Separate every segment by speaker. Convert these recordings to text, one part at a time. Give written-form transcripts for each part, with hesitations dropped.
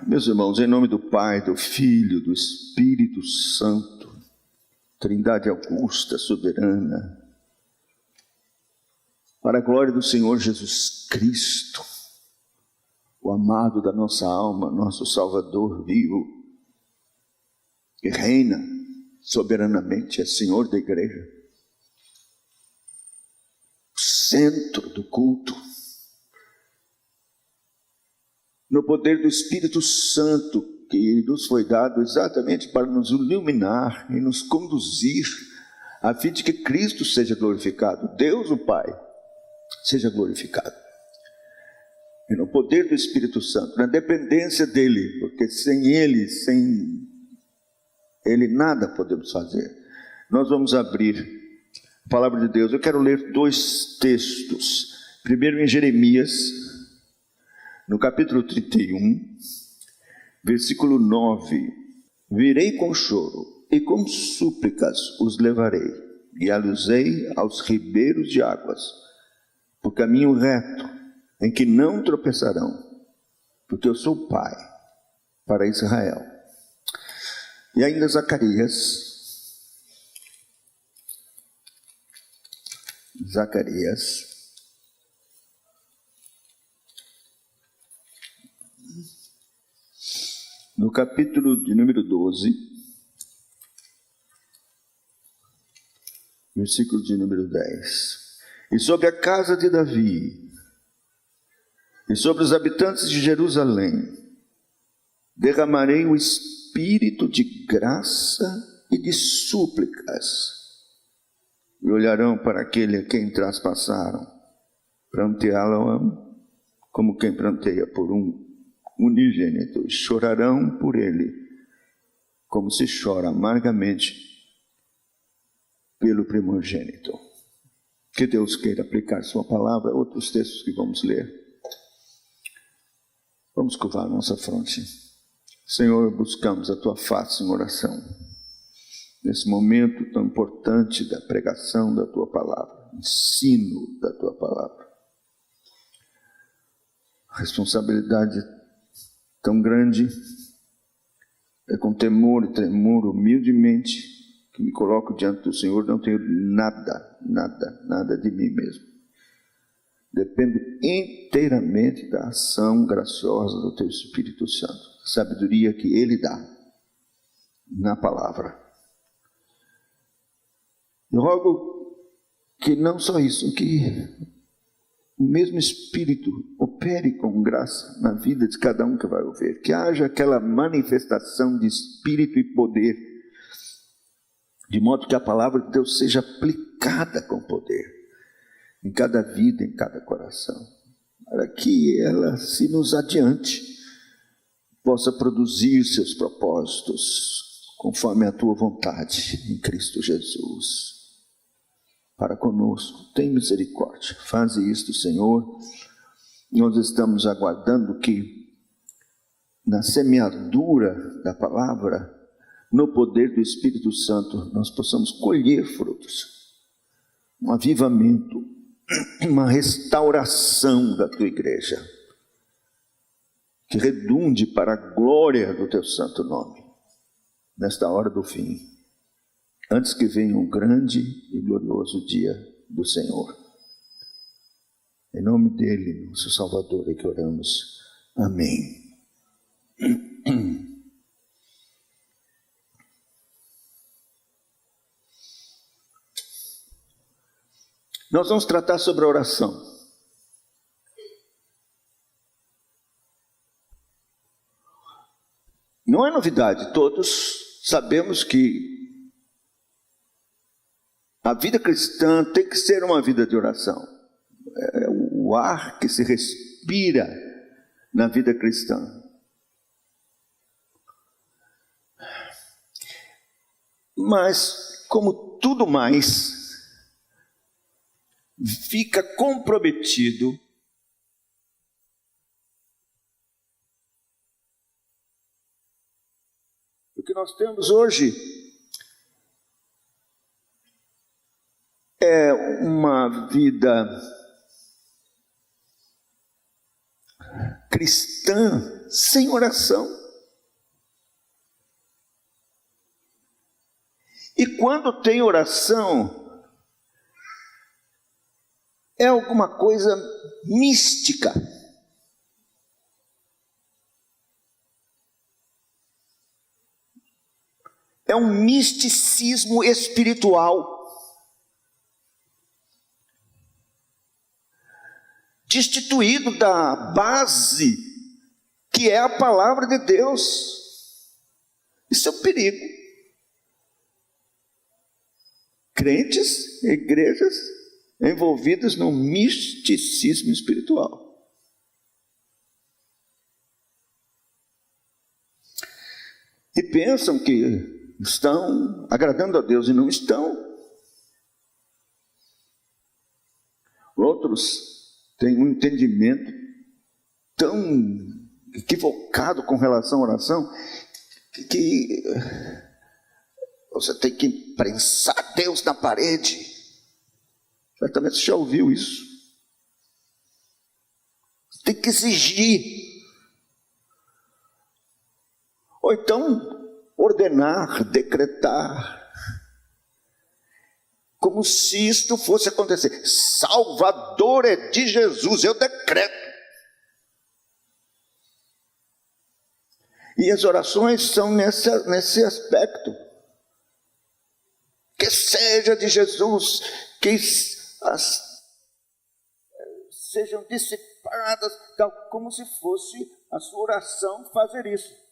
Speaker 1: Meus irmãos, em nome do Pai, do Filho, do Espírito Santo, Trindade augusta, soberana, para a glória do Senhor Jesus Cristo, o amado da nossa alma, nosso Salvador vivo, que reina soberanamente, é Senhor da igreja, o centro do culto, no poder do Espírito Santo, que nos foi dado exatamente para nos iluminar e nos conduzir, a fim de que Cristo seja glorificado, Deus o Pai seja glorificado. E no poder do Espírito Santo, na dependência dEle, porque sem Ele nada podemos fazer. Nós vamos abrir a palavra de Deus. Eu quero ler dois textos. Primeiro em Jeremias, no capítulo 31, versículo 9: virei com choro e com súplicas os levarei, e aluzei aos ribeiros de águas, por caminho reto, em que não tropeçarão, porque eu sou pai para Israel. E ainda Zacarias, no capítulo de número 12, versículo de número 10. E sobre a casa de Davi, e sobre os habitantes de Jerusalém, derramarei o espírito de graça e de súplicas, e olharão para aquele a quem traspassaram, pranteá-lo como quem pranteia por um unigênito, chorarão por ele, como se chora amargamente pelo primogênito. Que Deus queira aplicar sua palavra a outros textos que vamos ler. Vamos curvar nossa fronte. Senhor, buscamos a tua face em oração, nesse momento tão importante da pregação da tua palavra, ensino da tua palavra. A responsabilidade tão grande, é com temor e tremor, humildemente, que me coloco diante do Senhor. Não tenho nada de mim mesmo. Dependo inteiramente da ação graciosa do teu Espírito Santo, a sabedoria que Ele dá na palavra. Eu rogo que não só isso, que o mesmo Espírito opere com graça na vida de cada um que vai ouvir, que haja aquela manifestação de Espírito e poder, de modo que a palavra de Deus seja aplicada com poder em cada vida, em cada coração, para que ela, se nos adiante, possa produzir seus propósitos conforme a tua vontade em Cristo Jesus. Para conosco, tem misericórdia, faze isto, Senhor. Nós estamos aguardando que na semeadura da palavra, no poder do Espírito Santo, nós possamos colher frutos, um avivamento, uma restauração da tua igreja, que redunde para a glória do teu santo nome, nesta hora do fim, antes que venha um grande e glorioso dia do Senhor. Em nome dele, nosso Salvador, é que oramos. Amém. Nós vamos tratar sobre a oração. Não é novidade, todos sabemos que a vida cristã tem que ser uma vida de oração. É o ar que se respira na vida cristã. Mas, como tudo mais, fica comprometido o que nós temos hoje é uma vida cristã sem oração. E quando tem oração, é alguma coisa mística. É um misticismo espiritual, destituído da base que é a palavra de Deus. Isso é um perigo. Crentes, igrejas envolvidas num misticismo espiritual. E pensam que estão agradando a Deus e não estão. Outros têm um entendimento tão equivocado com relação à oração que você tem que prensar Deus na parede. Certamente você já ouviu isso. Tem que exigir. Ou então ordenar, decretar, como se isto fosse acontecer. Salvador é de Jesus, eu decreto. E as orações são nesse aspecto. Que seja de Jesus, que sejam dissipadas, tal como se fosse a sua oração fazer isso.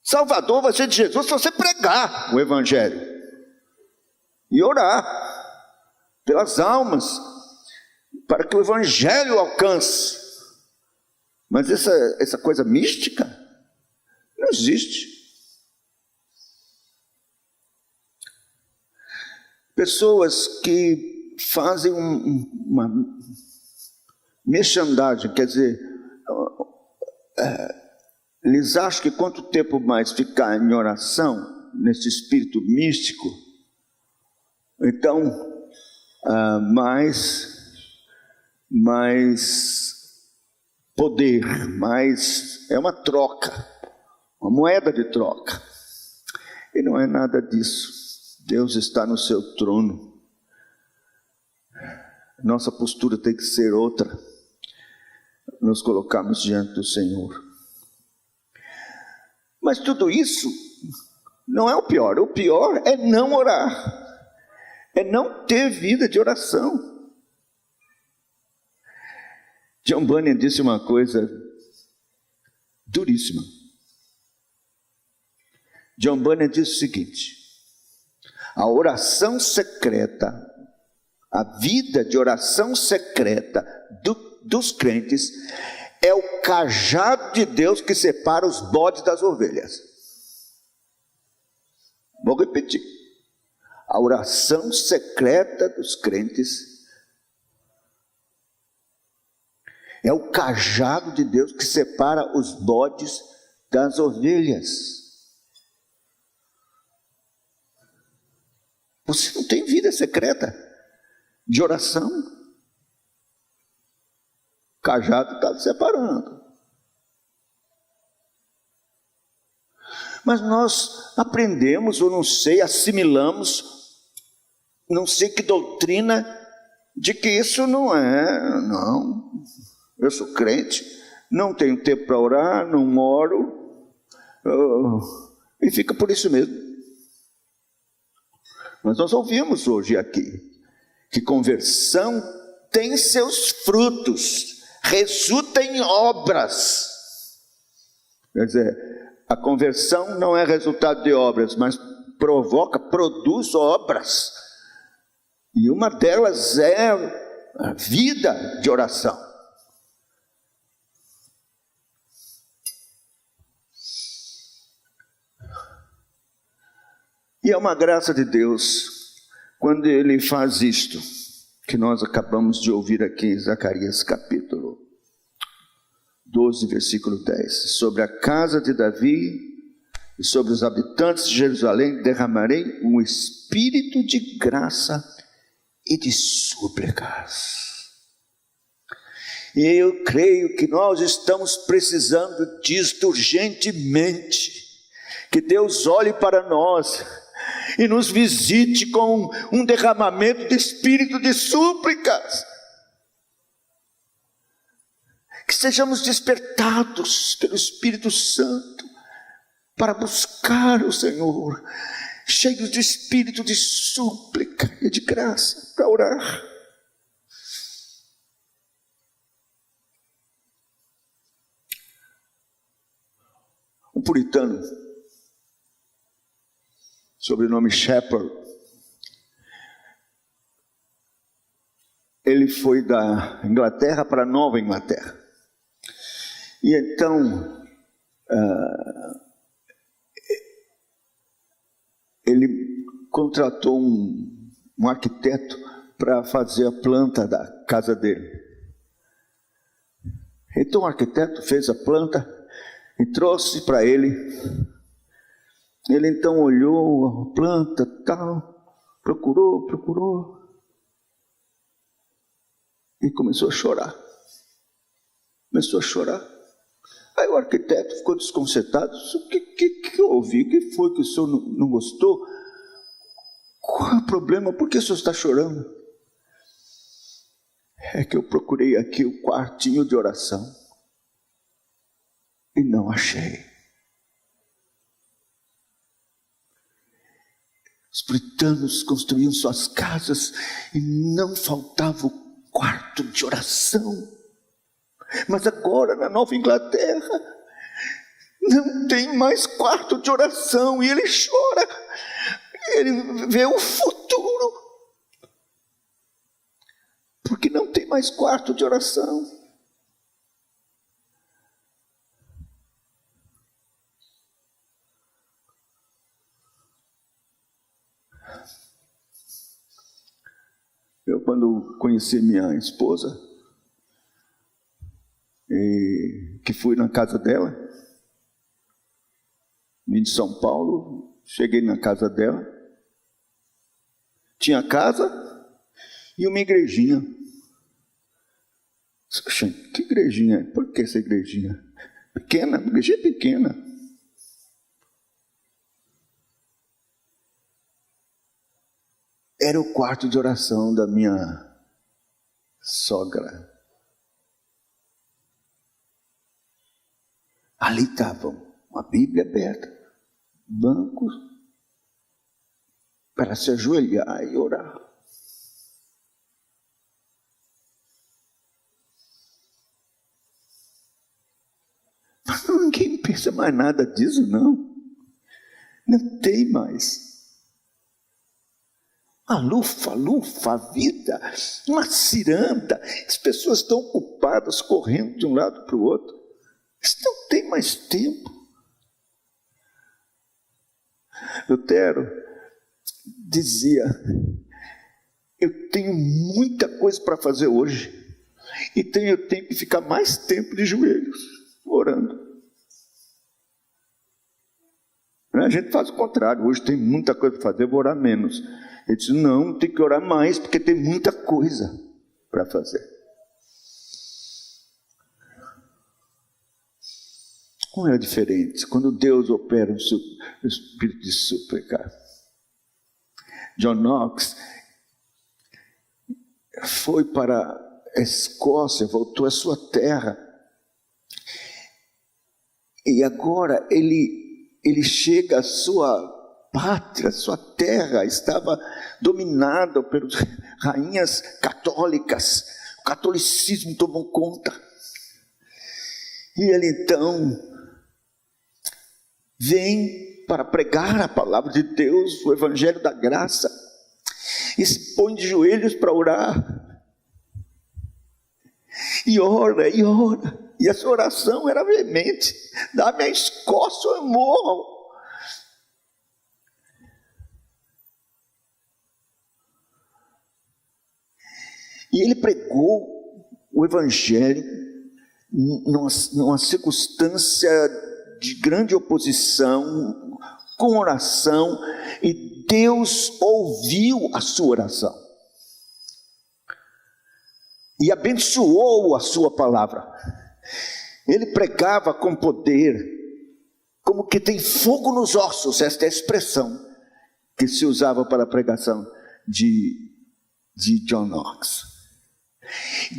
Speaker 1: Salvador vai ser de Jesus se você pregar o Evangelho e orar pelas almas, para que o Evangelho alcance. Mas essa coisa mística não existe. Pessoas que fazem uma merchandagem, quer dizer, eles acham que quanto tempo mais ficar em oração, nesse espírito místico, então mais poder, é uma troca, uma moeda de troca. E não é nada disso. Deus está no seu trono. Nossa postura tem que ser outra. Nos colocarmos diante do Senhor. Mas tudo isso não é o pior. O pior é não orar. É não ter vida de oração. John Bunyan disse uma coisa duríssima. John Bunyan disse o seguinte: a oração secreta, a vida de oração secreta dos crentes é o cajado de Deus que separa os bodes das ovelhas. Vou repetir. A oração secreta dos crentes é o cajado de Deus que separa os bodes das ovelhas. Você não tem vida secreta de oração. O cajado está separando. Mas nós aprendemos, ou não sei, assimilamos, não sei que doutrina, de que isso não. Eu sou crente, não tenho tempo para orar, não oro, e fica por isso mesmo. Mas nós ouvimos hoje aqui que conversão tem seus frutos, resulta em obras. Quer dizer, a conversão não é resultado de obras, mas produz obras. E uma delas é a vida de oração. E é uma graça de Deus, quando Ele faz isto, que nós acabamos de ouvir aqui em Zacarias capítulo 12, versículo 10. Sobre a casa de Davi e sobre os habitantes de Jerusalém derramarei um espírito de graça e de súplicas. E eu creio que nós estamos precisando disto urgentemente, que Deus olhe para nós e nos visite com um derramamento de espírito de súplicas, que sejamos despertados pelo Espírito Santo para buscar o Senhor, cheios de espírito de súplica e de graça para orar. Um puritano, sobrenome Shepherd, ele foi da Inglaterra para Nova Inglaterra. E então, ele contratou um arquiteto para fazer a planta da casa dele. Então o arquiteto fez a planta e trouxe para ele. Ele então olhou a planta, tal, procurou e começou a chorar. Aí o arquiteto ficou desconcertado. O que houve? O que foi que o senhor não gostou? Qual é o problema? Por que o senhor está chorando? É que eu procurei aqui o quartinho de oração e não achei. Os britanos construíam suas casas e não faltava o quarto de oração. Mas agora na Nova Inglaterra não tem mais quarto de oração e ele chora. Ele vê o futuro, porque não tem mais quarto de oração. Eu, quando conheci minha esposa, que fui na casa dela, vim de São Paulo, cheguei na casa dela, tinha casa e uma igrejinha. Que igrejinha? Por que essa igrejinha? Pequena, igrejinha pequena. Era o quarto de oração da minha sogra. Ali estavam uma Bíblia aberta, bancos para se ajoelhar e orar. Mas ninguém pensa mais nada disso, não. Não tem mais. A lufa, a vida, uma ciranda. As pessoas estão ocupadas, correndo de um lado para o outro. Isso não tem mais tempo. Lutero dizia: eu tenho muita coisa para fazer hoje, e eu tenho que ficar mais tempo de joelhos, orando. A gente faz o contrário: hoje tem muita coisa para fazer, vou orar menos. Ele disse: não, tem que orar mais, porque tem muita coisa para fazer. Como é diferente quando Deus opera no espírito de súplica. John Knox foi para a Escócia, voltou à sua terra, e agora ele chega à sua pátria, sua terra estava dominada pelas rainhas católicas. O catolicismo tomou conta. E ele então vem para pregar a palavra de Deus, o evangelho da graça, e se põe de joelhos para orar. E ora, e essa oração era veemente: dá-me a Escócia ou eu morro. E ele pregou o evangelho numa circunstância de grande oposição, com oração, e Deus ouviu a sua oração. e abençoou a sua palavra. Ele pregava com poder, como que tem fogo nos ossos. Esta é a expressão que se usava para a pregação de John Knox.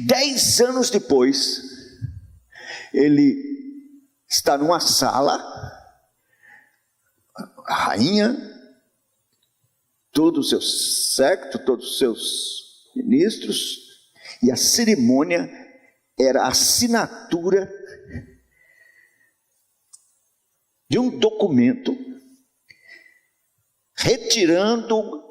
Speaker 1: 10 anos depois, ele está numa sala, a rainha, todo o seu séquito, todos os seus ministros, e a cerimônia era a assinatura de um documento retirando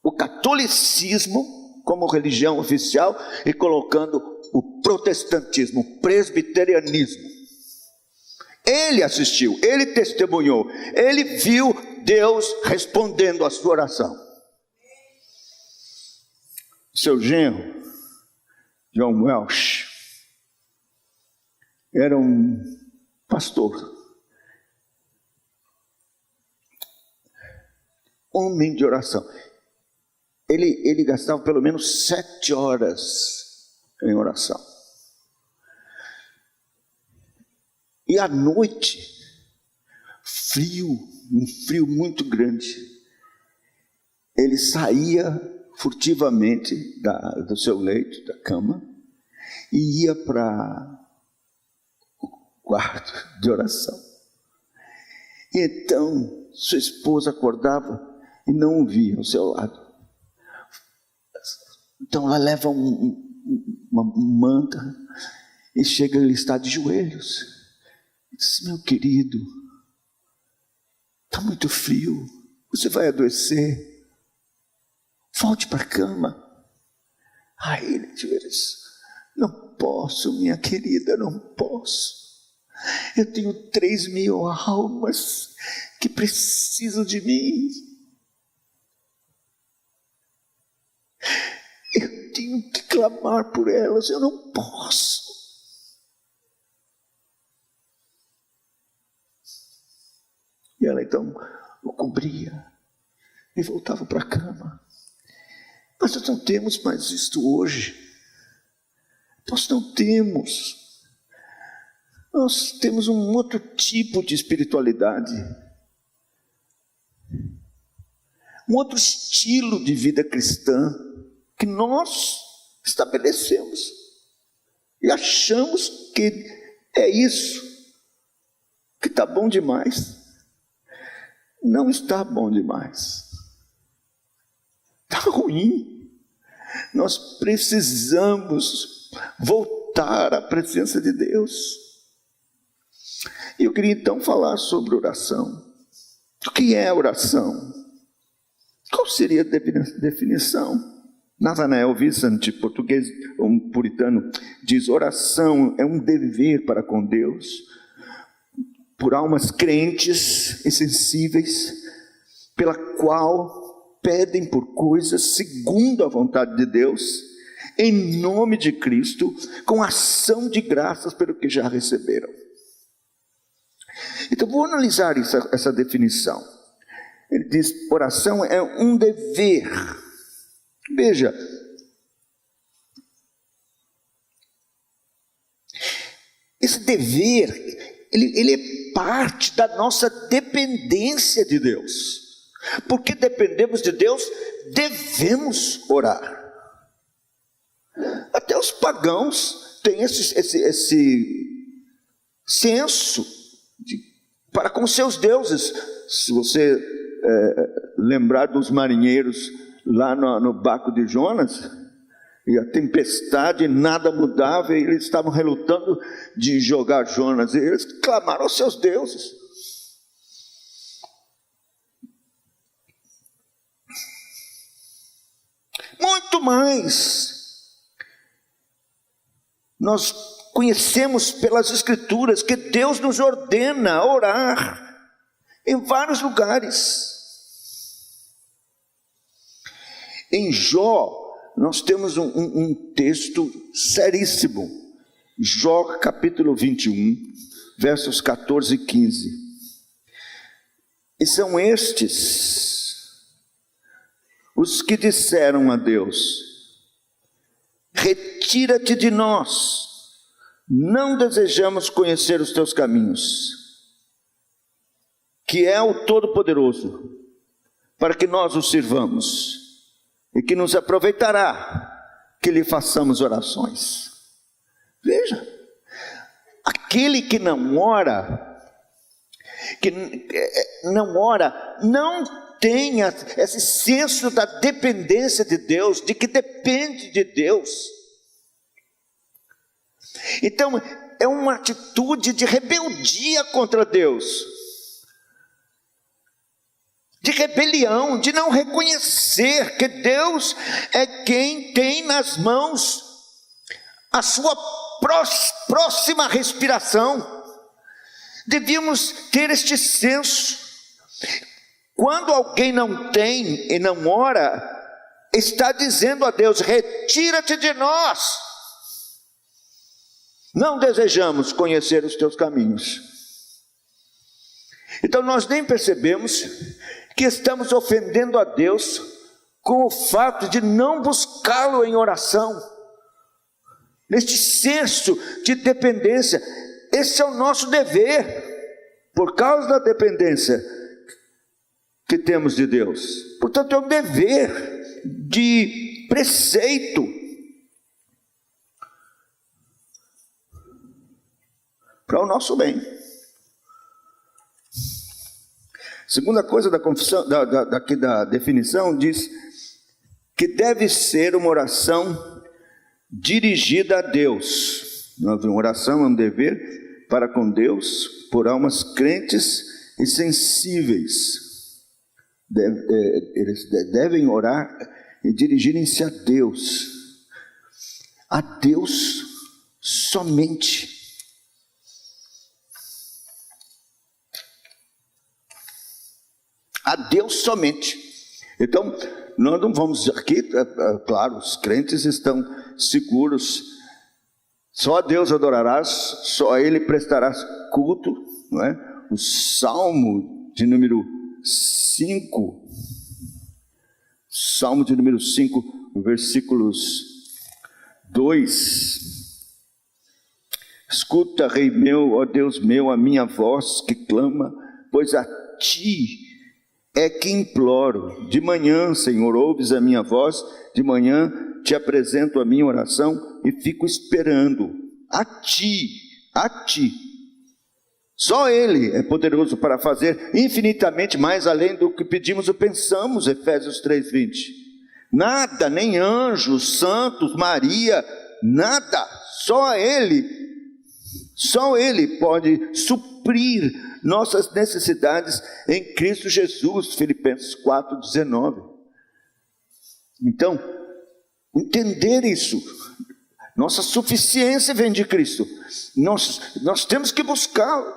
Speaker 1: o catolicismo como religião oficial e colocando o protestantismo, o presbiterianismo. Ele assistiu, ele testemunhou, ele viu Deus respondendo a sua oração. Seu genro, John Welsh, era um pastor, homem de oração. Ele gastava pelo menos 7 horas em oração. E à noite, frio, um frio muito grande, ele saía furtivamente do seu leito, da cama, e ia para o quarto de oração. E então, sua esposa acordava e não o via ao seu lado. Então ela leva uma manta e chega, ele está de joelhos. Diz: meu querido, está muito frio, você vai adoecer, volte para a cama. Aí ele diz: não posso, minha querida, não posso. Eu tenho 3.000 almas que precisam de mim. Eu tenho que clamar por elas, eu não posso. E ela então o cobria e voltava para a cama. Mas nós não temos mais isto hoje. Nós não temos. Nós temos um outro tipo de espiritualidade. Um outro estilo de vida cristã que nós estabelecemos. E achamos que é isso, que está bom demais. Não está bom demais. Está ruim. Nós precisamos voltar à presença de Deus. E eu queria então falar sobre oração. O que é oração? Qual seria a definição? Nathanael Vincent, português, um puritano, diz: oração é um dever para com Deus, por almas crentes e sensíveis, pela qual pedem por coisas segundo a vontade de Deus, em nome de Cristo, com ação de graças pelo que já receberam. Então vou analisar essa definição. Ele diz: oração é um dever. Veja, esse dever, ele é parte da nossa dependência de Deus. Porque dependemos de Deus, devemos orar. Até os pagãos têm esse senso para com seus deuses. Se você lembrar dos marinheiros lá no barco de Jonas, e a tempestade, nada mudava, e eles estavam relutando de jogar Jonas, e eles clamaram aos seus deuses. Muito mais, nós conhecemos pelas Escrituras que Deus nos ordena orar em vários lugares. Em Jó, nós temos um texto seríssimo. Jó capítulo 21, versos 14 e 15. E são estes os que disseram a Deus: retira-te de nós, não desejamos conhecer os teus caminhos, que é o Todo-Poderoso, para que nós o sirvamos, e que nos aproveitará que lhe façamos orações. Veja, aquele que não ora, não tem esse senso da dependência de Deus, de que depende de Deus. Então, é uma atitude de rebeldia contra Deus, de rebelião, de não reconhecer que Deus é quem tem nas mãos a sua próxima respiração. Devíamos ter este senso. Quando alguém não tem e não ora, está dizendo a Deus: retira-te de nós, não desejamos conhecer os teus caminhos. Então nós nem percebemos que estamos ofendendo a Deus com o fato de não buscá-lo em oração, neste senso de dependência. Esse é o nosso dever, por causa da dependência que temos de Deus. Portanto, é um dever de preceito para o nosso bem. Segunda coisa da confissão, da definição, diz que deve ser uma oração dirigida a Deus. Uma oração é um dever para com Deus por almas crentes e sensíveis. Eles devem orar e dirigirem-se a Deus somente. A Deus somente. Então, nós não vamos aqui, claro, os crentes estão seguros, só a Deus adorarás, só a Ele prestarás culto, não é? O Salmo de número 5, versículos 2: escuta, Rei meu, ó Deus meu, a minha voz que clama, pois a Ti é que imploro. De manhã, Senhor, ouves a minha voz, de manhã te apresento a minha oração e fico esperando a Ti. Só Ele é poderoso para fazer infinitamente mais além do que pedimos ou pensamos, Efésios 3:20. Nada, nem anjos, santos, Maria, nada, só Ele pode suprir nossas necessidades em Cristo Jesus, Filipenses 4:19. Então, entender isso, nossa suficiência vem de Cristo, nós temos que buscá-lo,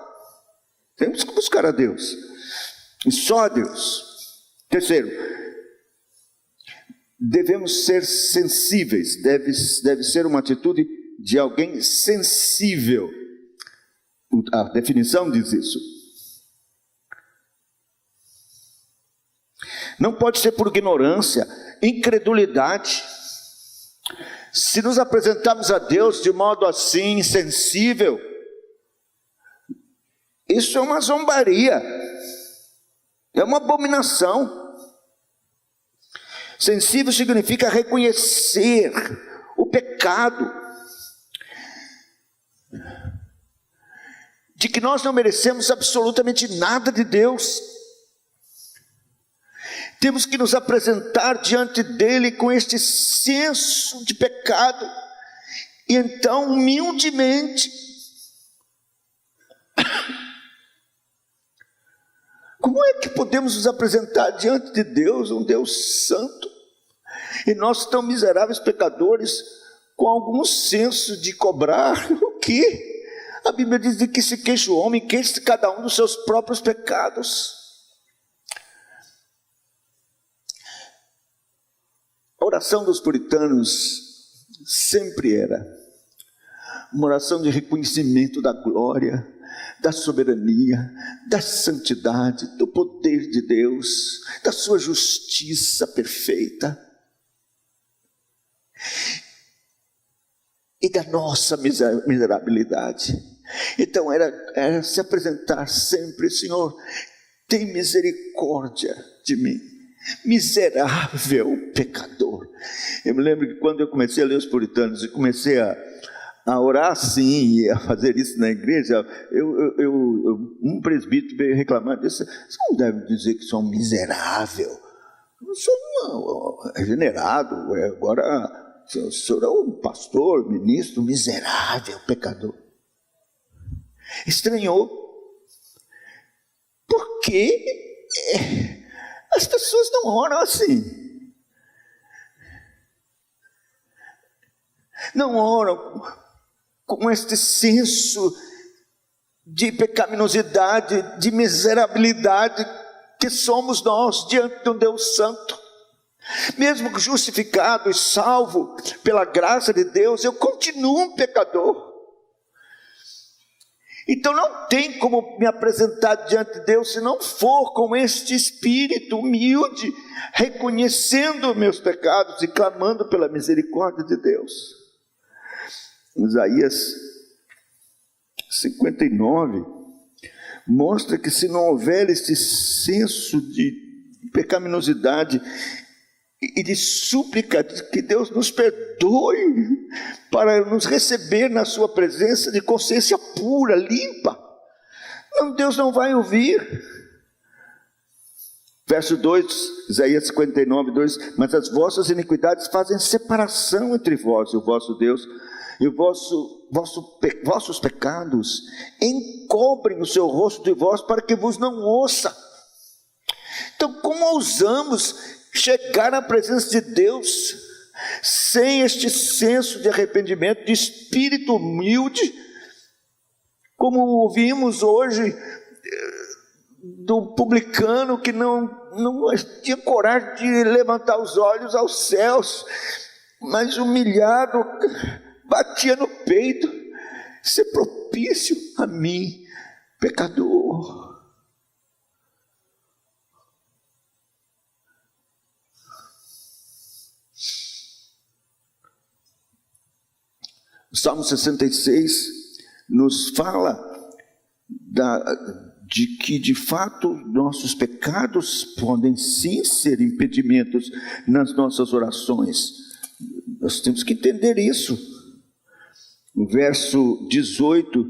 Speaker 1: temos que buscar a Deus, e só a Deus. Terceiro, devemos ser sensíveis, deve ser uma atitude de alguém sensível. A definição diz isso. Não pode ser por ignorância, incredulidade. Se nos apresentarmos a Deus de modo assim, insensível, isso é uma zombaria, é uma abominação. Sensível significa reconhecer o pecado, de que nós não merecemos absolutamente nada de Deus. Temos que nos apresentar diante dele com este senso de pecado, e então humildemente, como é que podemos nos apresentar diante de Deus, um Deus santo, e nós tão miseráveis pecadores, com algum senso de cobrar o quê? A Bíblia diz de que se queixa o homem, queixe cada um dos seus próprios pecados. A oração dos puritanos sempre era uma oração de reconhecimento da glória, da soberania, da santidade, do poder de Deus, da sua justiça perfeita. e da nossa miserabilidade. Então era se apresentar sempre: Senhor, tem misericórdia de mim, miserável pecador. Eu me lembro que quando eu comecei a ler os puritanos e comecei a orar assim e a fazer isso na igreja, um presbítero veio reclamar disso: você não deve dizer que sou um miserável, eu sou um regenerado, agora o senhor é um pastor, ministro, miserável pecador. Estranhou, porque as pessoas não oram assim, não oram com este senso de pecaminosidade, de miserabilidade que somos nós diante de um Deus santo. Mesmo justificado e salvo pela graça de Deus, eu continuo um pecador. Então não tem como me apresentar diante de Deus se não for com este espírito humilde, reconhecendo meus pecados e clamando pela misericórdia de Deus. Isaías 59 mostra que se não houver esse senso de pecaminosidade e de súplica de que Deus nos perdoe, para nos receber na sua presença de consciência pura, limpa, Deus não vai ouvir. Verso 2, Isaías 59, 2: mas as vossas iniquidades fazem separação entre vós e o vosso Deus, e vossos pecados encobrem o seu rosto de vós, para que vos não ouça. Então, como ousamos chegar na presença de Deus sem este senso de arrependimento, de espírito humilde, como ouvimos hoje do publicano que não tinha coragem de levantar os olhos aos céus, mas humilhado, batia no peito: ser propício a mim, pecador. O Salmo 66 nos fala de que, de fato, nossos pecados podem sim ser impedimentos nas nossas orações. Nós temos que entender isso. No verso 18: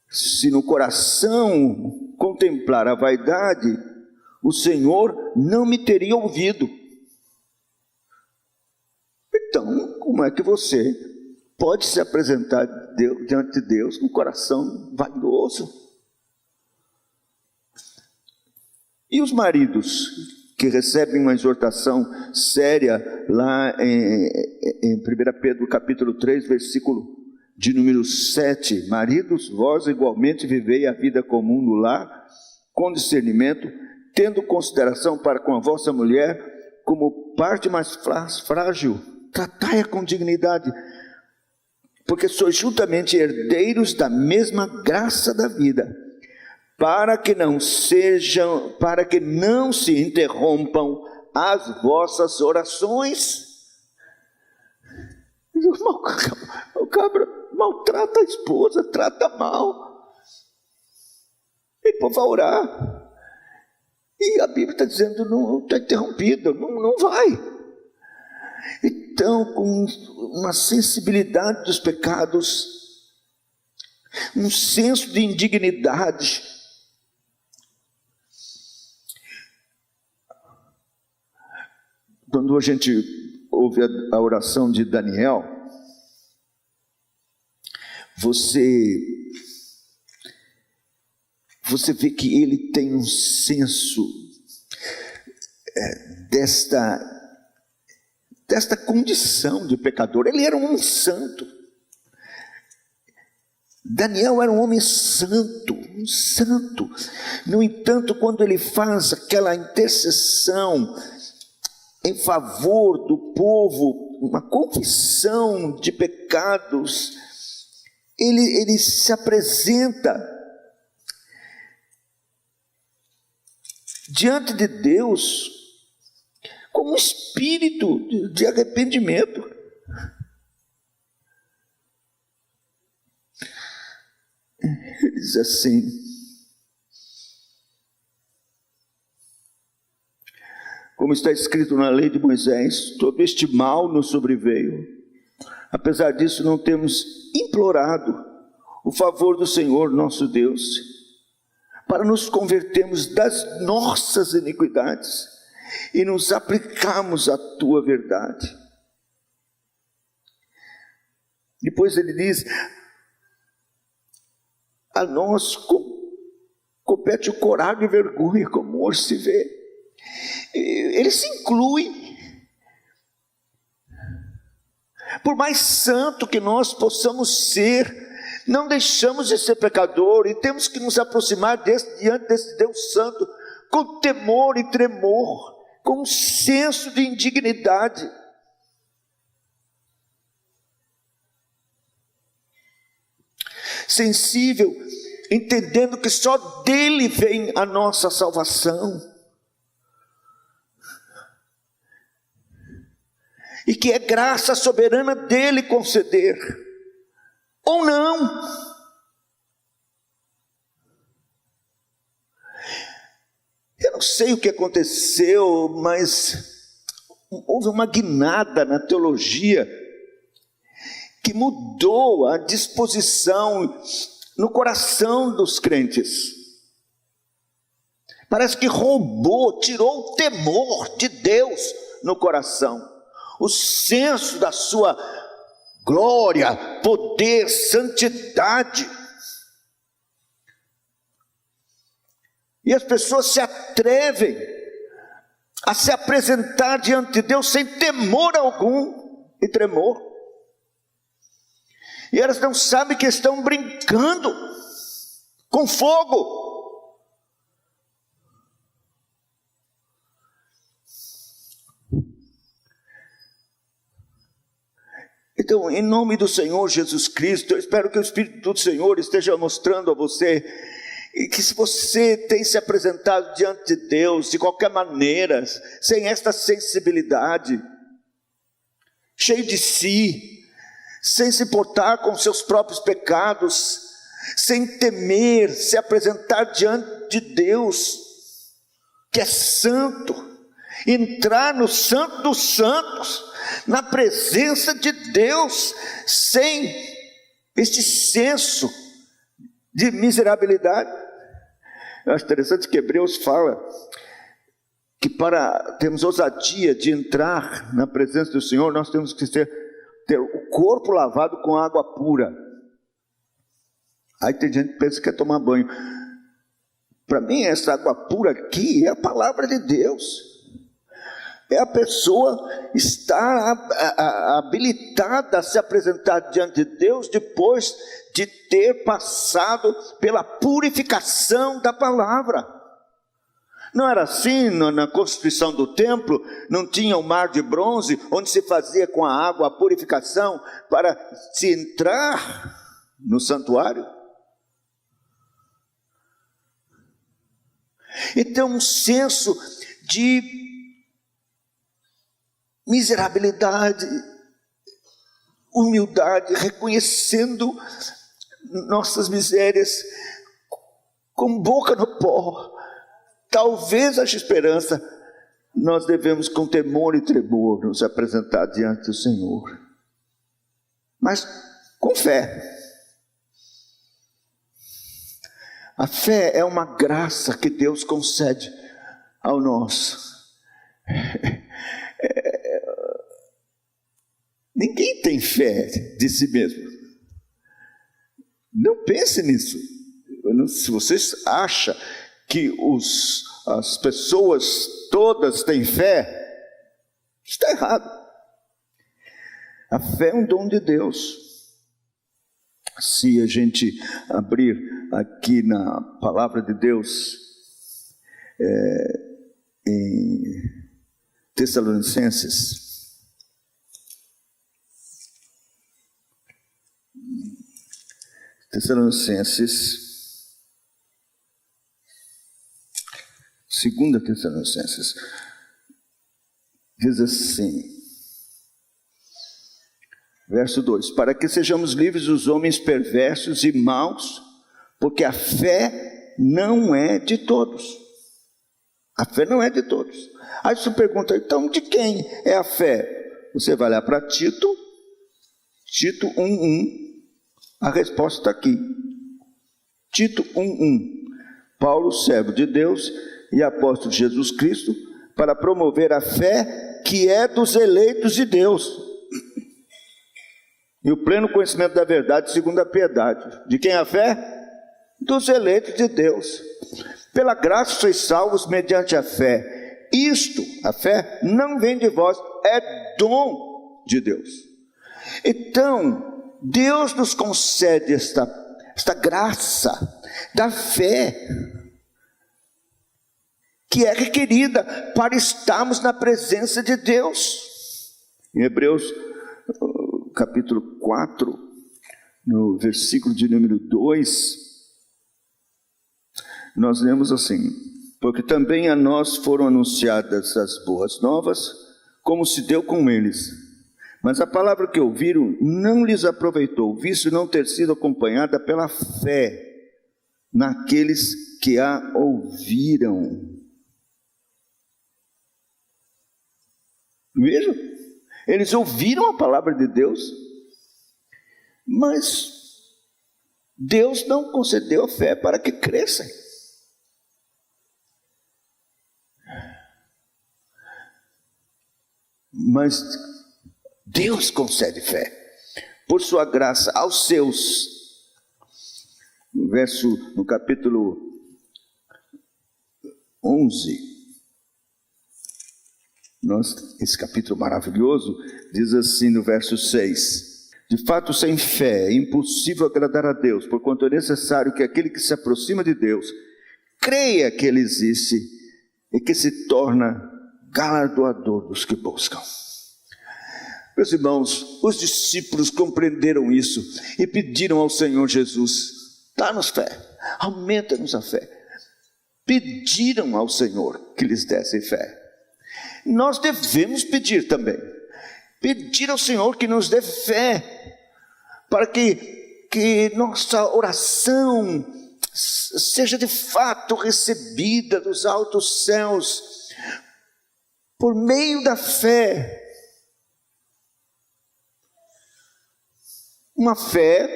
Speaker 1: se no coração contemplar a vaidade, o Senhor não me teria ouvido. Então, como é que você pode se apresentar diante de Deus com um coração vaidoso? E os maridos que recebem uma exortação séria lá em 1 Pedro capítulo 3, versículo de número 7: maridos, vós igualmente vivei a vida comum no lar, com discernimento, tendo consideração para com a vossa mulher como parte mais frágil, tratai-a com dignidade, porque sois juntamente herdeiros da mesma graça da vida, para que não se interrompam as vossas orações. O cabra maltrata a esposa, trata mal, ele vai orar, e a Bíblia está dizendo: não está interrompido, não vai. Então, com uma sensibilidade dos pecados, um senso de indignidade, quando a gente ouve a oração de Daniel, você vê que ele tem um senso desta condição de pecador. Ele era um homem santo. Daniel era um homem santo, um santo. No entanto, quando ele faz aquela intercessão em favor do povo, uma confissão de pecados, ele se apresenta diante de Deus com um espírito de arrependimento. Ele diz assim: como está escrito na lei de Moisés, todo este mal nos sobreveio. Apesar disso, não temos implorado o favor do Senhor nosso Deus, para nos convertermos das nossas iniquidades e nos aplicarmos à tua verdade. Depois ele diz: a nós compete o coragem e vergonha, como hoje se vê. Ele se inclui. Por mais santo que nós possamos ser, não deixamos de ser pecador e temos que nos aproximar diante desse Deus Santo com temor e tremor, com um senso de indignidade. Sensível, entendendo que só dele vem a nossa salvação. E que é graça soberana dele conceder, ou não. Eu não sei o que aconteceu, mas houve uma guinada na teologia que mudou a disposição no coração dos crentes. Parece que roubou, tirou o temor de Deus no coração, o senso da sua glória, poder, santidade. E as pessoas se atrevem a se apresentar diante de Deus sem temor algum e tremor. E elas não sabem que estão brincando com fogo. Então, em nome do Senhor Jesus Cristo, eu espero que o Espírito do Senhor esteja mostrando a você que se você tem se apresentado diante de Deus de qualquer maneira, sem esta sensibilidade, cheio de si, sem se importar com seus próprios pecados, sem temer se apresentar diante de Deus, que é santo, entrar no Santo dos Santos, na presença de Deus, sem este senso de miserabilidade. Eu acho interessante que Hebreus fala que para termos ousadia de entrar na presença do Senhor, nós temos que ter o corpo lavado com água pura. Aí tem gente que pensa que quer tomar banho. Para mim, essa água pura aqui é a palavra de Deus. É a pessoa estar habilitada a se apresentar diante de Deus depois de ter passado pela purificação da palavra. Não era assim na construção do templo? Não tinha o mar de bronze, onde se fazia com a água a purificação para se entrar no santuário? Então, um senso de miserabilidade, humildade, reconhecendo nossas misérias, com boca no pó, talvez haja esperança. Nós devemos com temor e tremor nos apresentar diante do Senhor, mas com fé. A fé é uma graça que Deus concede ao nosso. Ninguém tem fé de si mesmo. Não pense nisso. Se você acha que as pessoas todas têm fé, está errado. A fé é um dom de Deus. Se a gente abrir aqui na palavra de Deus, em Tessalonicenses, Segunda Tessalonicenses, diz assim, verso 2: para que sejamos livres dos homens perversos e maus, porque a fé não é de todos. A fé não é de todos. Aí você pergunta, então de quem é a fé? Você vai lá para Tito 1:1, a resposta está aqui. Tito 1:1. Paulo, servo de Deus e apóstolo de Jesus Cristo, para promover a fé que é dos eleitos de Deus, e o pleno conhecimento da verdade segundo a piedade. De quem é a fé? Dos eleitos de Deus. Pela graça sois salvos mediante a fé. Isto, a fé, não vem de vós, é dom de Deus. Então, Deus nos concede esta graça da fé, que é requerida para estarmos na presença de Deus. Em Hebreus, capítulo 4, no versículo de número 2, nós lemos assim: porque também a nós foram anunciadas as boas novas, como se deu com eles. Mas a palavra que ouviram não lhes aproveitou, visto não ter sido acompanhada pela fé naqueles que a ouviram. Vejam, eles ouviram a palavra de Deus, mas Deus não concedeu a fé para que cresçam. Mas Deus concede fé, por sua graça, aos seus. No capítulo 11, esse capítulo maravilhoso, diz assim no verso 6: de fato, sem fé é impossível agradar a Deus, porquanto é necessário que aquele que se aproxima de Deus creia que Ele existe e que se torna galardoador dos que buscam. Meus irmãos, os discípulos compreenderam isso e pediram ao Senhor Jesus: dá-nos fé, aumenta-nos a fé. Pediram ao Senhor que lhes desse fé. Nós devemos pedir também, pedir ao Senhor que nos dê fé, para que nossa oração seja de fato recebida dos altos céus, por meio da fé. Uma fé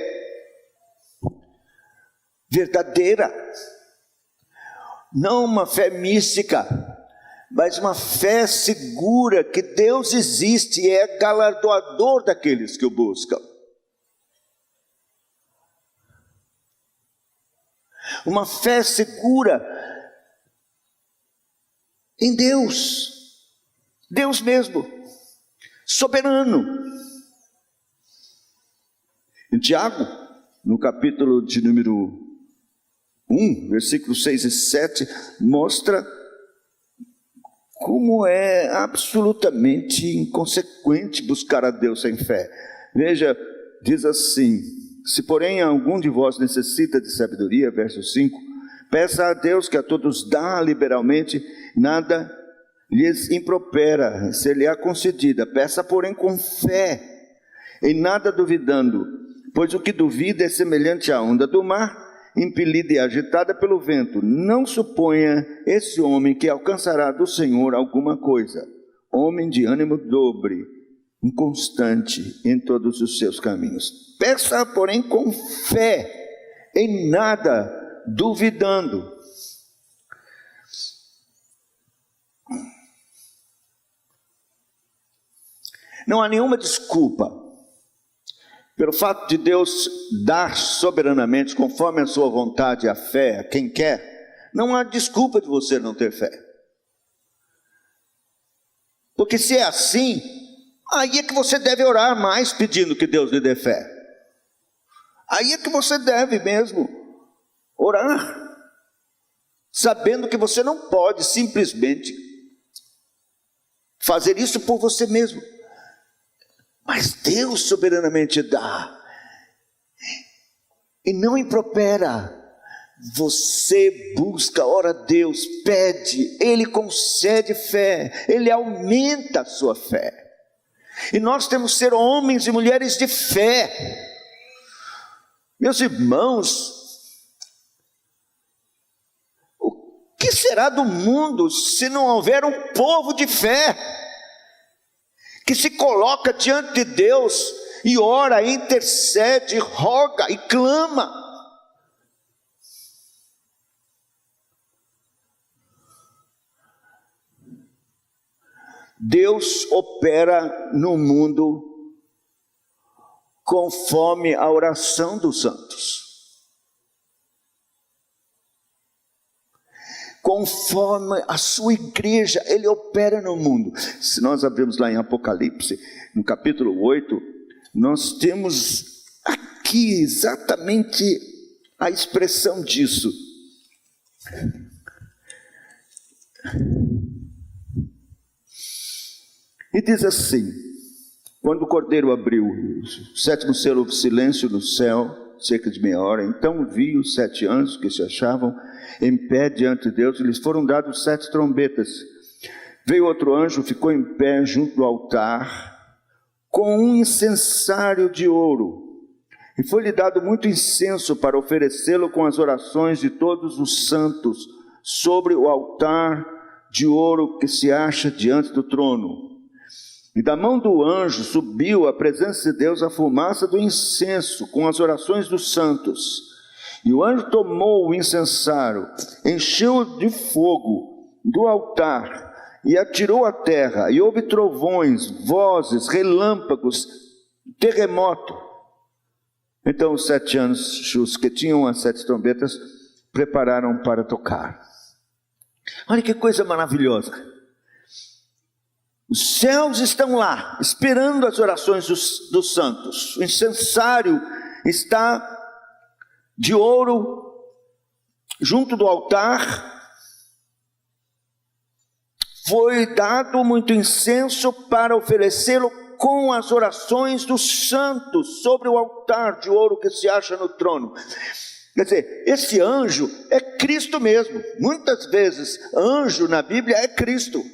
Speaker 1: verdadeira, não uma fé mística, mas uma fé segura que Deus existe e é galardoador daqueles que o buscam. Uma fé segura em Deus, Deus mesmo, soberano. Em Tiago, no capítulo de número 1, versículos 6 e 7, mostra como é absolutamente inconsequente buscar a Deus sem fé. Veja, diz assim: se porém algum de vós necessita de sabedoria, verso 5, peça a Deus que a todos dá liberalmente, nada lhes impropera, ser-lhe-á concedida. Peça porém com fé, em nada duvidando, pois o que duvida é semelhante à onda do mar, impelida e agitada pelo vento. Não suponha esse homem que alcançará do Senhor alguma coisa. Homem de ânimo dobre, inconstante em todos os seus caminhos. Peça, porém, com fé, em nada duvidando. Não há nenhuma desculpa pelo fato de Deus dar soberanamente, conforme a sua vontade, a fé a quem quer. Não há desculpa de você não ter fé. Porque se é assim, aí é que você deve orar mais pedindo que Deus lhe dê fé. Aí é que você deve mesmo orar, sabendo que você não pode simplesmente fazer isso por você mesmo. Mas Deus soberanamente dá, e não impropera. Você busca, ora a Deus, pede, Ele concede fé, Ele aumenta a sua fé. E nós temos que ser homens e mulheres de fé. Meus irmãos, que será do mundo se não houver um povo de fé, que se coloca diante de Deus e ora, intercede, roga e clama? Deus opera no mundo conforme a oração dos santos. Conforme a sua igreja, Ele opera no mundo. Se nós abrirmos lá em Apocalipse, no capítulo 8, nós temos aqui exatamente a expressão disso. E diz assim: quando o Cordeiro abriu o sétimo selo, houve silêncio no céu, cerca de meia hora. Então vi os 7 anjos que se achavam em pé diante de Deus, e lhes foram dados 7 trombetas. Veio outro anjo, ficou em pé junto do altar, com um incensário de ouro, e foi-lhe dado muito incenso para oferecê-lo com as orações de todos os santos, sobre o altar de ouro que se acha diante do trono. E da mão do anjo subiu à presença de Deus a fumaça do incenso, com as orações dos santos. E o anjo tomou o incensário, encheu-o de fogo do altar, e atirou à terra, e houve trovões, vozes, relâmpagos, terremoto. Então os 7 anjos que tinham as 7 trombetas prepararam para tocar. Olha que coisa maravilhosa. Os céus estão lá, esperando as orações dos santos. O incensário está de ouro junto do altar. Foi dado muito incenso para oferecê-lo com as orações dos santos sobre o altar de ouro que se acha no trono. Quer dizer, esse anjo é Cristo mesmo. Muitas vezes, anjo na Bíblia é Cristo.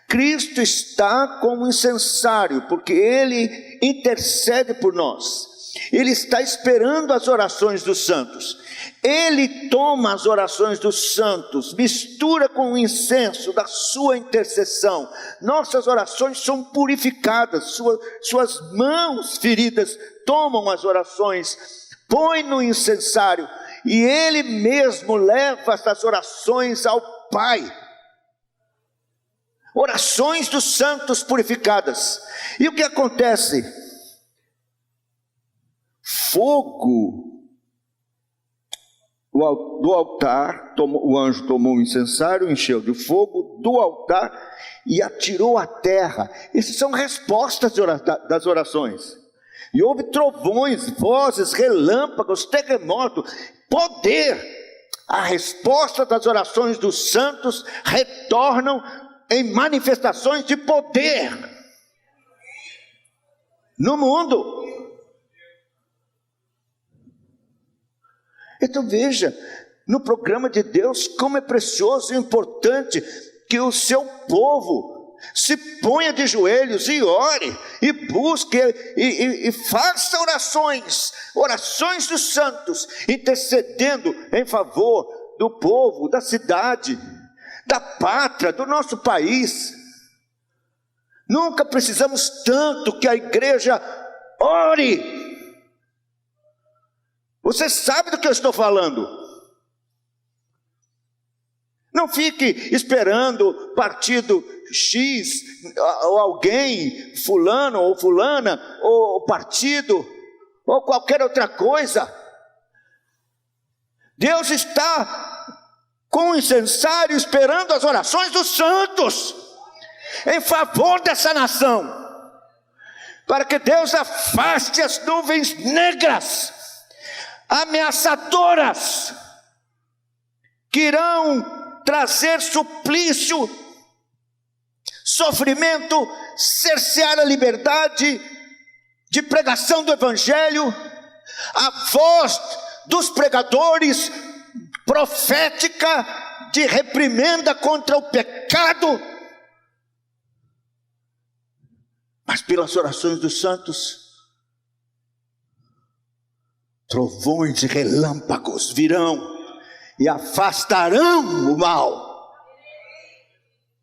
Speaker 1: Cristo está como incensário, porque Ele intercede por nós. Ele está esperando as orações dos santos. Ele toma as orações dos santos, mistura com o incenso da sua intercessão. Nossas orações são purificadas, suas mãos feridas tomam as orações, põe no incensário, e Ele mesmo leva essas orações ao Pai. Orações dos santos purificadas. E o que acontece? Fogo do altar, o anjo tomou o incensário, encheu de fogo do altar e atirou à terra. Essas são respostas das orações. E houve trovões, vozes, relâmpagos, terremoto, poder. A resposta das orações dos santos retornam em manifestações de poder no mundo. Então veja, no programa de Deus, como é precioso e importante que o seu povo se ponha de joelhos e ore, e busque, e faça orações dos santos, intercedendo em favor do povo, da cidade, da pátria, do nosso país. Nunca precisamos tanto que a igreja ore. Você sabe do que eu estou falando. Não fique esperando partido X, ou alguém, fulano ou fulana, ou partido, ou qualquer outra coisa. Deus está com o incensário esperando as orações dos santos em favor dessa nação, para que Deus afaste as nuvens negras, ameaçadoras, que irão trazer suplício, sofrimento, cercear a liberdade de pregação do Evangelho, a voz dos pregadores profética de reprimenda contra o pecado. Mas pelas orações dos santos, trovões e relâmpagos virão, e afastarão o mal.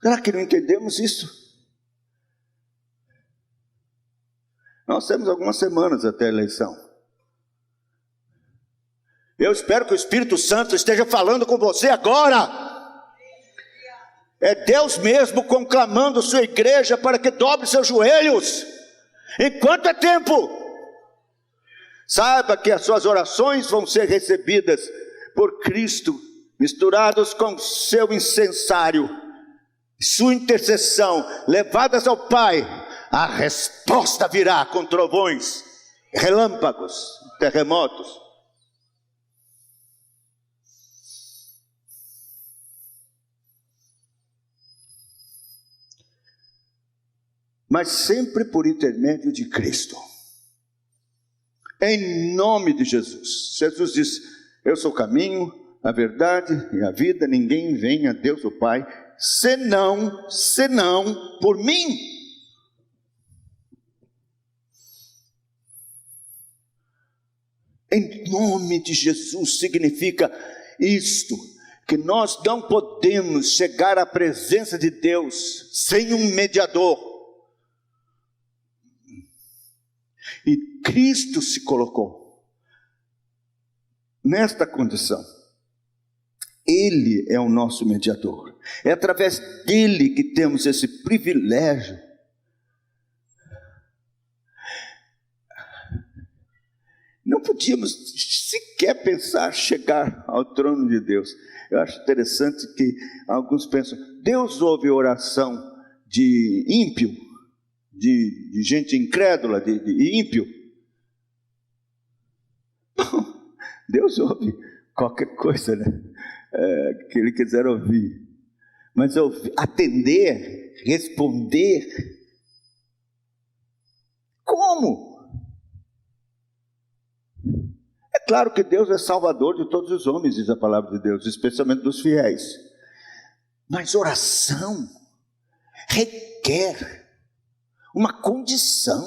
Speaker 1: Será que não entendemos isso? Nós temos algumas semanas até a eleição. Eu espero que o Espírito Santo esteja falando com você agora. É Deus mesmo conclamando sua igreja para que dobre seus joelhos. Enquanto é tempo, saiba que as suas orações vão ser recebidas por Cristo, misturados com seu incensário, sua intercessão, levadas ao Pai. A resposta virá com trovões, relâmpagos, terremotos. Mas sempre por intermédio de Cristo. Em nome de Jesus. Jesus disse: eu sou o caminho, a verdade e a vida. Ninguém vem a Deus o Pai, senão por mim. Em nome de Jesus significa isto, que nós não podemos chegar à presença de Deus sem um mediador. E Cristo se colocou nesta condição. Ele é o nosso mediador. É através dele que temos esse privilégio. Não podíamos sequer pensar chegar ao trono de Deus. Eu acho interessante que alguns pensam: Deus ouve a oração de ímpio, de gente incrédula, de ímpio. Bom, Deus ouve qualquer coisa, né? Que Ele quiser ouvir. Mas atender, responder, como? É claro que Deus é salvador de todos os homens, diz a palavra de Deus, especialmente dos fiéis. Mas oração requer uma condição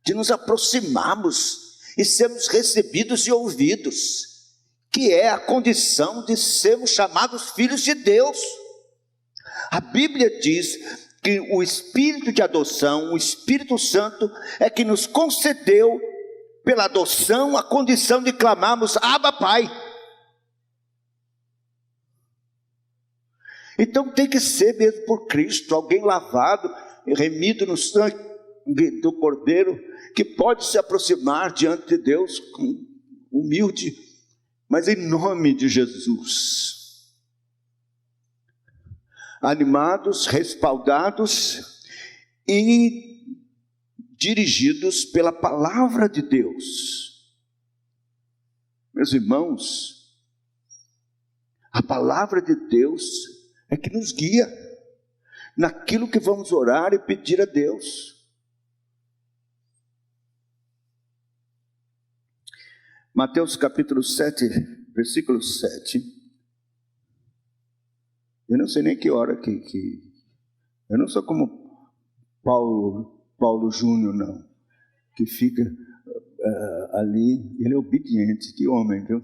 Speaker 1: de nos aproximarmos e sermos recebidos e ouvidos, que é a condição de sermos chamados filhos de Deus. A Bíblia diz que o Espírito de adoção, o Espírito Santo, é que nos concedeu pela adoção a condição de clamarmos: Abba, Pai. Então tem que ser mesmo por Cristo, alguém lavado, remido no sangue do Cordeiro, que pode se aproximar diante de Deus humilde, mas em nome de Jesus, animados, respaldados e dirigidos pela palavra de Deus. Meus irmãos, a palavra de Deus é que nos guia naquilo que vamos orar e pedir a Deus. Mateus capítulo 7, versículo 7. Eu não sei nem que hora que eu não sou como Paulo Júnior, não, que fica ali. Ele é obediente, que homem, viu?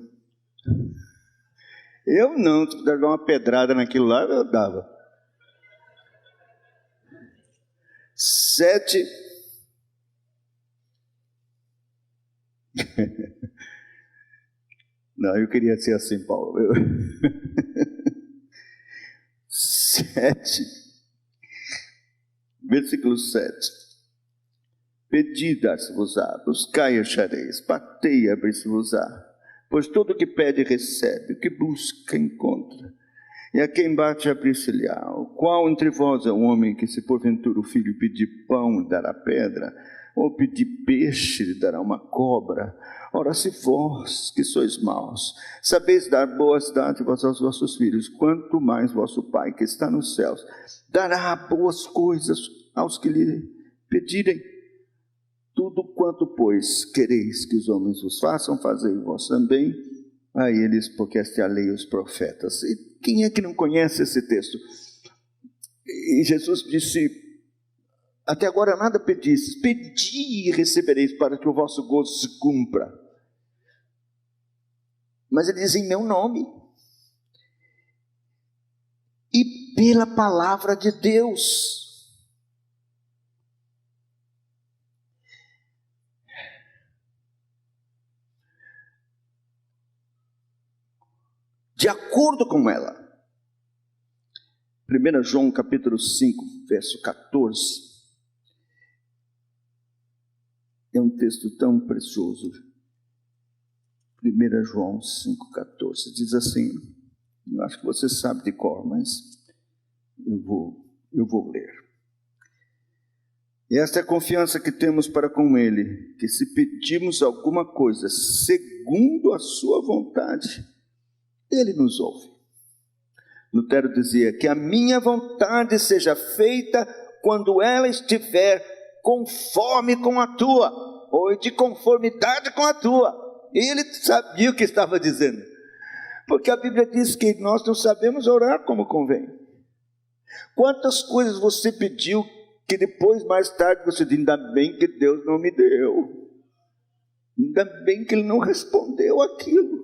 Speaker 1: Eu não, se puder dar uma pedrada naquilo lá, eu dava. 7. Não, eu queria ser assim, Paulo. 7, versículo 7. Pedi, dar-se-vos-á, buscai, achareis, batei, abrir-se-vos-á. Pois todo o que pede, recebe, o que busca, encontra. E a quem bate, abrir-se-lhe-á. Qual entre vós é o homem que, se porventura o filho pedir pão, lhe dará pedra? Ou pedir peixe, lhe dará uma cobra? Ora, se vós, que sois maus, sabeis dar boas dádivas aos vossos filhos, quanto mais vosso Pai, que está nos céus, dará boas coisas aos que lhe pedirem. Tudo quanto, pois, quereis que os homens vos façam, fazei vós também a eles, porque esta é a lei e os profetas. E quem é que não conhece esse texto? E Jesus disse: até agora nada pedistes, pedi e recebereis, para que o vosso gozo se cumpra. Mas ele diz: em meu nome. pela palavra de Deus. De acordo com ela. 1 João capítulo 5, verso 14. É um texto tão precioso. 1 João 5,14. Diz assim, eu acho que você sabe de cor, mas eu vou ler. E esta é a confiança que temos para com Ele, que se pedirmos alguma coisa segundo a sua vontade, Ele nos ouve. Lutero dizia que a minha vontade seja feita quando ela estiver conforme com a tua, ou de conformidade com a tua. E ele sabia o que estava dizendo, porque a Bíblia diz que nós não sabemos orar como convém. Quantas coisas você pediu que depois, mais tarde, você diz, ainda bem que Deus não me deu, ainda bem que Ele não respondeu aquilo,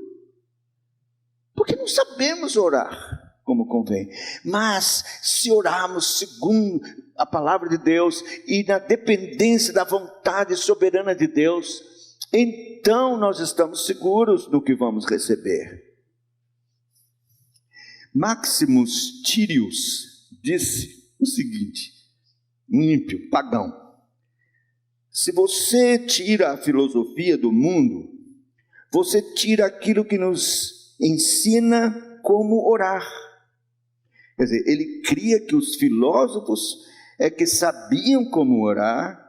Speaker 1: porque não sabemos orar como convém. Mas se orarmos segundo a palavra de Deus e na dependência da vontade soberana de Deus, então nós estamos seguros do que vamos receber. Maximus Tyrius disse o seguinte, um ímpio, pagão: se você tira a filosofia do mundo, você tira aquilo que nos ensina como orar. Quer dizer, ele cria que os filósofos é que sabiam como orar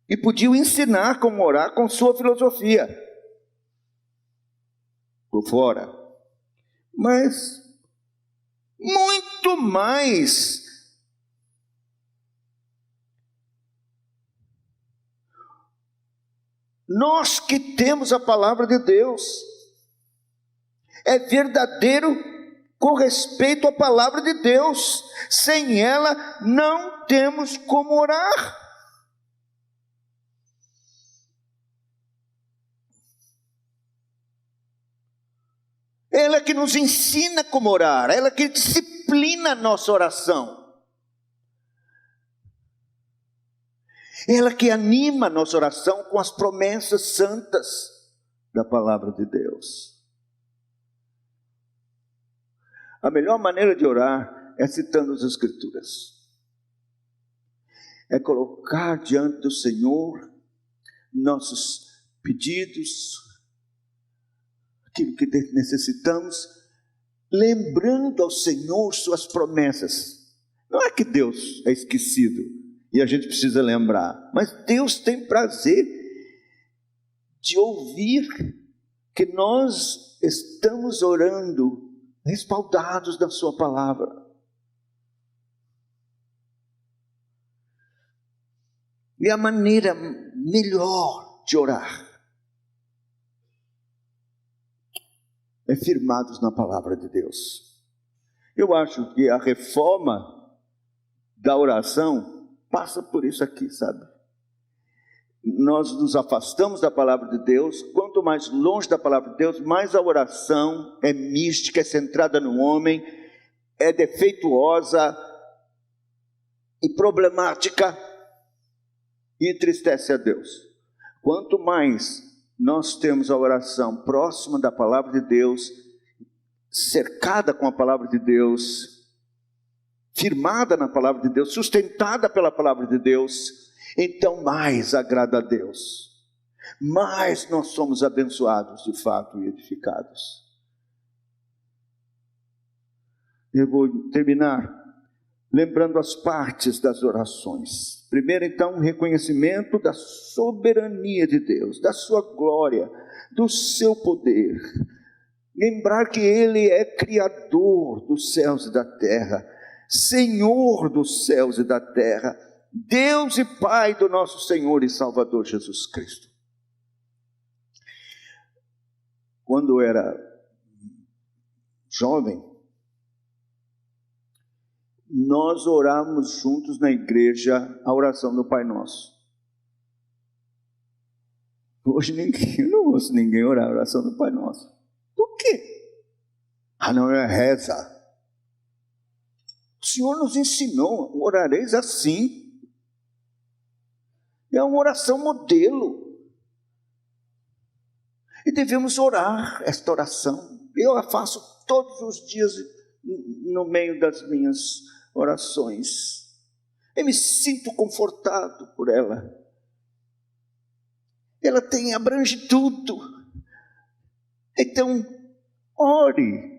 Speaker 1: e podiam ensinar como orar com sua filosofia por fora. Mas muito mais, nós que temos a palavra de Deus, é verdadeiro com respeito à palavra de Deus. Sem ela não temos como orar. Ela que nos ensina como orar, ela que disciplina a nossa oração, ela que anima a nossa oração com as promessas santas da palavra de Deus. A melhor maneira de orar é citando as Escrituras. É colocar diante do Senhor nossos pedidos, aquilo que necessitamos, lembrando ao Senhor suas promessas. Não é que Deus é esquecido e a gente precisa lembrar, mas Deus tem prazer de ouvir que nós estamos orando respaldados na sua palavra. E a maneira melhor de orar é firmados na palavra de Deus. Eu acho que a reforma da oração passa por isso aqui, sabe? Nós nos afastamos da palavra de Deus. Quanto mais longe da palavra de Deus, mais a oração é mística, é centrada no homem, é defeituosa e problemática e entristece a Deus. Quanto mais nós temos a oração próxima da palavra de Deus, cercada com a palavra de Deus, firmada na palavra de Deus, sustentada pela palavra de Deus, então mais agrada a Deus, mais nós somos abençoados de fato e edificados. Eu vou terminar lembrando as partes das orações. Primeiro, então, um reconhecimento da soberania de Deus, da sua glória, do seu poder. Lembrar que Ele é Criador dos céus e da terra, Senhor dos céus e da terra, Deus e Pai do nosso Senhor e Salvador Jesus Cristo. Quando eu era jovem, nós orávamos juntos na igreja a oração do Pai Nosso. Hoje eu não ouço ninguém orar a oração do Pai Nosso. Por quê? Não é reza. Senhor nos ensinou, orareis assim. É uma oração modelo. E devemos orar esta oração. Eu a faço todos os dias no meio das minhas orações. Eu me sinto confortado por ela. Ela abrange tudo. Então, ore,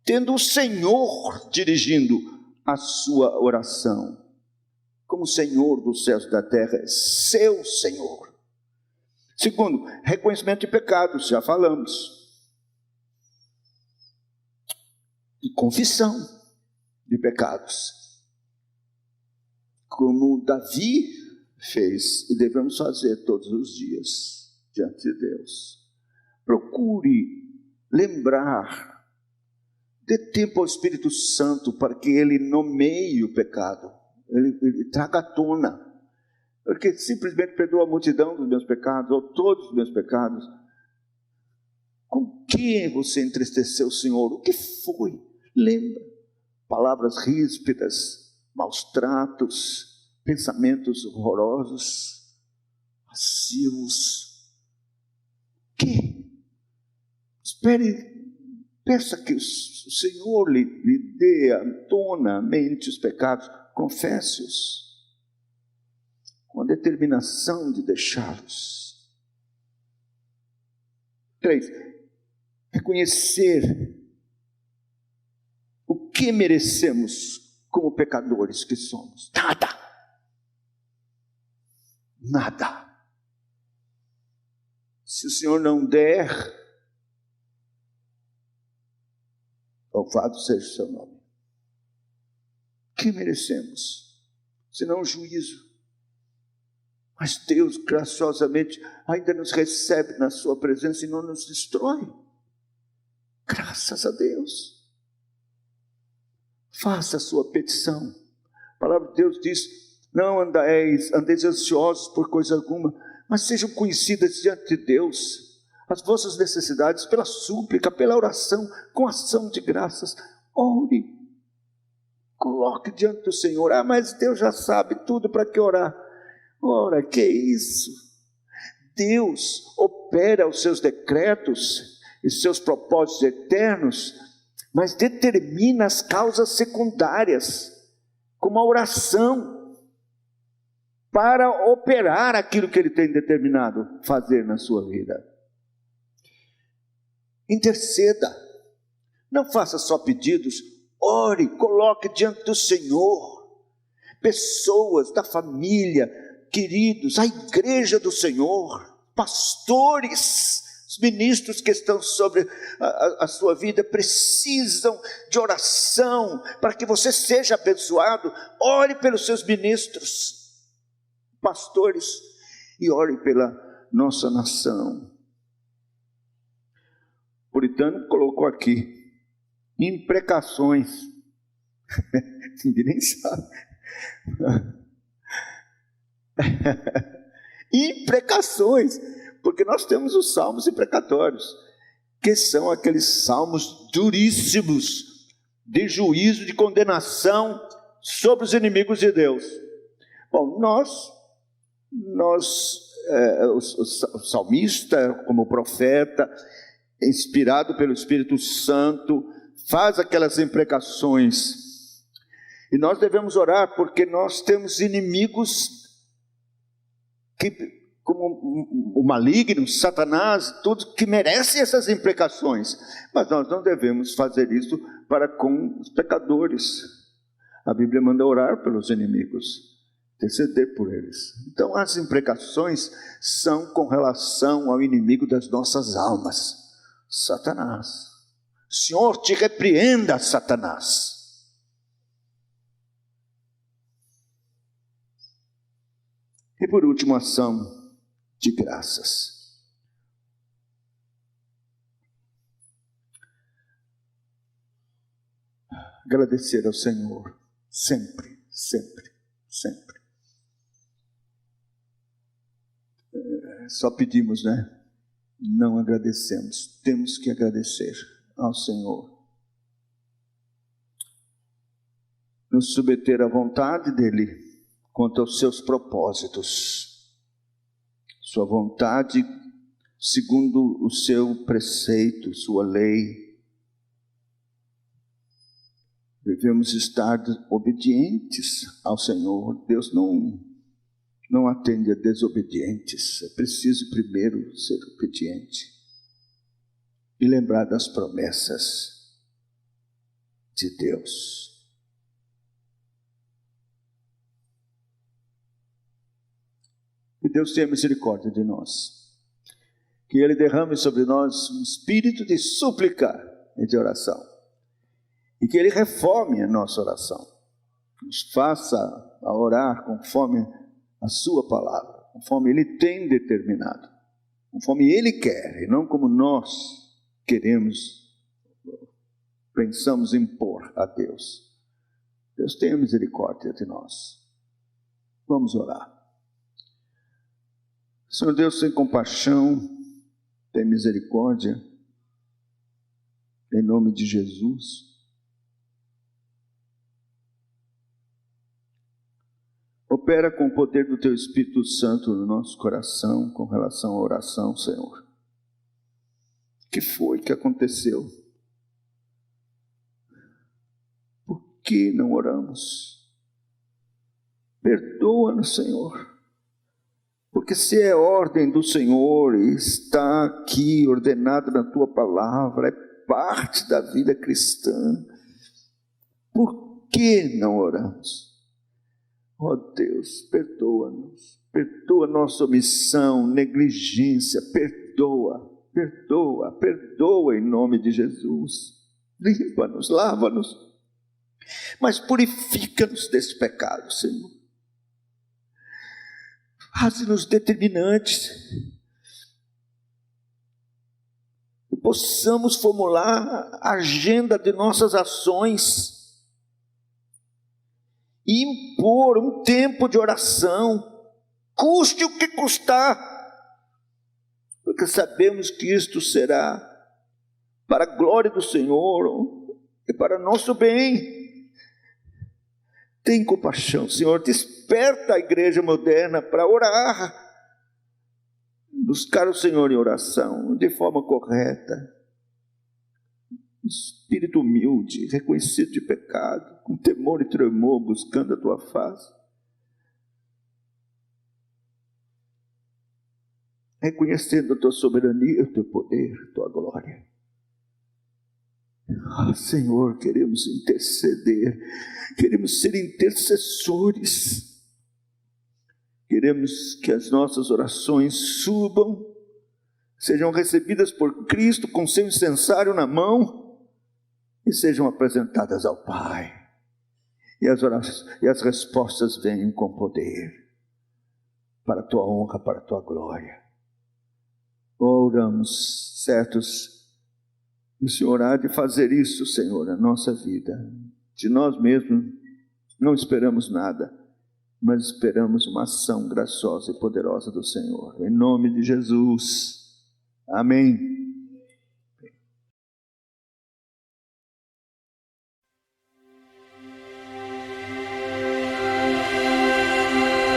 Speaker 1: tendo o Senhor dirigindo a sua oração. Como Senhor dos céus e da terra, é seu Senhor. Segundo, reconhecimento de pecados, já falamos. E confissão de pecados. Como Davi fez e devemos fazer todos os dias diante de Deus. Procure lembrar, dê tempo ao Espírito Santo para que ele nomeie o pecado, ele traga à tona, porque simplesmente perdoa a multidão dos meus pecados, ou todos os meus pecados. Com que você entristeceu o Senhor? O que foi? Lembra, palavras ríspidas, maus tratos, pensamentos horrorosos, lascivos. Que? Espere, peça que o Senhor lhe dê à tona, à mente os pecados, confesse-os, com a determinação de deixá-los. 3, reconhecer o que merecemos como pecadores que somos. Nada. Se o Senhor não der, louvado seja o seu nome. O que merecemos? Senão o juízo. Mas Deus graciosamente ainda nos recebe na sua presença e não nos destrói. Graças a Deus. Faça a sua petição. A palavra de Deus diz: não andeis ansiosos por coisa alguma, mas sejam conhecidas diante de Deus as vossas necessidades pela súplica, pela oração, com ação de graças. Ore, coloque diante do Senhor. Mas Deus já sabe tudo, para que orar? Ora, que isso? Deus opera os seus decretos e seus propósitos eternos, mas determina as causas secundárias, como a oração, para operar aquilo que Ele tem determinado fazer na sua vida. Interceda, não faça só pedidos, ore, coloque diante do Senhor, pessoas da família, queridos, a igreja do Senhor, pastores, os ministros que estão sobre a sua vida precisam de oração para que você seja abençoado. Ore pelos seus ministros, pastores, e ore pela nossa nação. O puritano colocou aqui imprecações. Ninguém nem sabe. Imprecações, porque nós temos os salmos imprecatórios, que são aqueles salmos duríssimos, de juízo, de condenação sobre os inimigos de Deus. Bom, o salmista, como profeta, inspirado pelo Espírito Santo, faz aquelas imprecações, e nós devemos orar, porque nós temos inimigos como o maligno, Satanás, tudo que merece essas imprecações, mas nós não devemos fazer isso para com os pecadores. A Bíblia manda orar pelos inimigos, interceder por eles. Então as imprecações são com relação ao inimigo das nossas almas, Satanás. Senhor te repreenda, Satanás. E por último, ação de graças. Agradecer ao Senhor, sempre, sempre, sempre. Só pedimos, né? Não agradecemos. Temos que agradecer ao Senhor. nos submeter à vontade dEle quanto aos seus propósitos. Sua vontade segundo o seu preceito, sua lei. Devemos estar obedientes ao Senhor. Deus não atende a desobedientes. É preciso primeiro ser obediente e lembrar das promessas de Deus. Que Deus tenha misericórdia de nós. Que Ele derrame sobre nós um espírito de súplica e de oração. E que Ele reforme a nossa oração. Nos faça a orar conforme a sua palavra, conforme Ele tem determinado, conforme Ele quer, e não como nós queremos, pensamos impor a Deus. Deus tenha misericórdia de nós. Vamos orar. Senhor Deus, tem compaixão, tem misericórdia, em nome de Jesus. Opera com o poder do Teu Espírito Santo no nosso coração, com relação à oração, Senhor. O que foi que aconteceu? Por que não oramos? Perdoa-nos, Senhor. Porque se é ordem do Senhor, está aqui ordenado na Tua palavra, é parte da vida cristã, por que não oramos? Ó Deus, perdoa-nos, perdoa nossa omissão, negligência, perdoa em nome de Jesus. Limpa-nos, lava-nos, mas purifica-nos desse pecado, Senhor. Faz-nos determinantes, que possamos formular a agenda de nossas ações e impor um tempo de oração, custe o que custar, porque sabemos que isto será para a glória do Senhor e para nosso bem. Tem compaixão, Senhor, desperta a igreja moderna para orar, buscar o Senhor em oração, de forma correta, espírito humilde, reconhecido de pecado, com temor e tremor, buscando a Tua face, reconhecendo a Tua soberania, o Teu poder, a Tua glória. Senhor, queremos interceder, queremos ser intercessores, queremos que as nossas orações subam, sejam recebidas por Cristo com seu incensário na mão e sejam apresentadas ao Pai, e as respostas venham com poder, para a Tua honra, para a Tua glória. Oramos certos que o Senhor há de fazer isso, Senhor, na nossa vida. De nós mesmos não esperamos nada, mas esperamos uma ação graciosa e poderosa do Senhor. Em nome de Jesus. Amém.